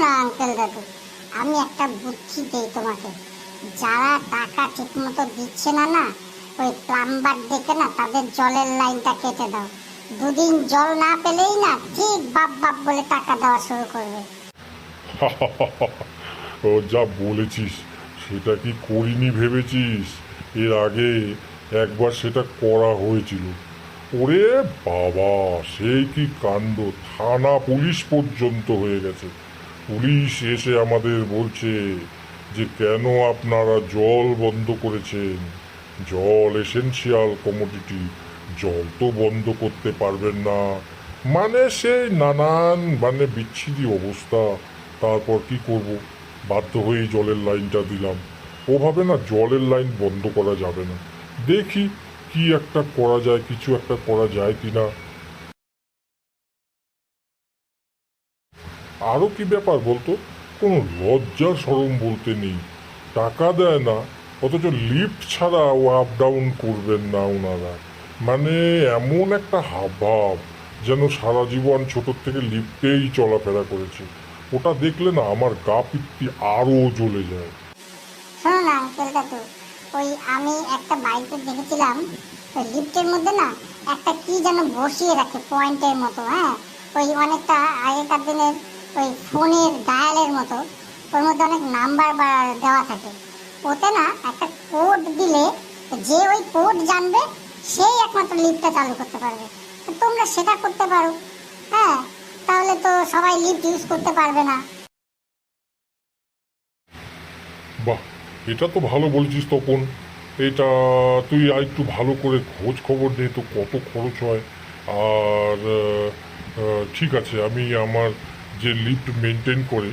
না আঙ্কেল দাদু, আমি একটা বুদ্ধি দেই তোমাকে। যারা টাকা ঠিক মতো দিচ্ছে না না, ওই প্লাম্বার ডেকে না তাদের জলের লাইনটা কেটে দাও। দুদিন জল না পেলেই না ঠিক বাপ বাপ বলে টাকা দেওয়া শুরু করবে। ও যা বলেছিস সেটা কি করিনি ভেবেছিস? এর আগে একবার সেটা করা হয়েছিল। ওরে বাবা, সেই কি কাণ্ড! থানা পুলিশ পর্যন্ত হয়ে গেছে। পুলিশ এসে আমাদের বলছে যে কেন আপনারা জল বন্ধ করেছেন। জল এসেনশিয়াল কমোডিটি, জল তো বন্ধ করতে পারবেন না। মানে সেই নানান বিচ্ছিরি অবস্থা। তারপর কি করব, বাধ্য হয়েই জলের লাইনটা দিলাম। ওভাবে না জলের লাইন বন্ধ করা যাবে না। দেখি কি একটা করা যায়, কিছু একটা করা যায় কিনা। আরও কি ব্যাপার বলতো, কোনো লজ্জার শরম বলতে নেই। টাকা দেয় না, অথচ লিফট ছাড়া ও আপ ডাউন করবেন না ওনারা। মানে এমন একটা হাবভাব, যেন সারা জীবন ছোটোর থেকে লিফটেই চলাফেরা করেছে। ওটা দেখলে না আমার গা পিত্তি আরও জ্বলে যায়। শোনো না আঙ্কেল দাদু, ওই আমি একটা বাড়িতে দেখেছিলাম, ওই লিফটের মধ্যে না একটা কি যেন বসিয়ে রাখে পয়েন্টের মতো। হ্যাঁ, ওই অনেকটা আগেকার দিনের ওই ফোনের ডায়ালের মতো, ওর মধ্যে অনেক নাম্বার দেওয়া থাকে। ওতে না একটা কোড দিলে যে ওই কোড জানবে সেই একমাত্র লিফটটা চালু করতে পারবে। তো তোমরা সেটা করতে পারো। হ্যাঁ, তাহলে তো সবাই লিফট ইউজ করতে পারবে না। বাহ, এটা তো ভালো বলেছিস তপন। এটা তুই আর একটু ভালো করে খোঁজ খবর দে তো কত খরচ হয়। আর ঠিক আছে, আমি আমার যে লিফট মেনটেন করে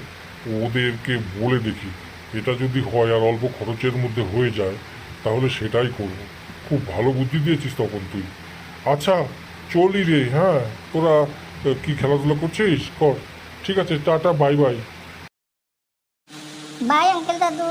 ওদেরকে বলে দেখি। এটা যদি হয় আর অল্প খরচের মধ্যে হয়ে যায়, তাহলে সেটাই করব। খুব ভালো বুদ্ধি দিয়েছিস তখন তুই। আচ্ছা, চলি রে। হ্যাঁ, তোরা কি খেলাধুলা করছিস? কর। ঠিক আছে, tata, bye bye. Bye uncle দাদু।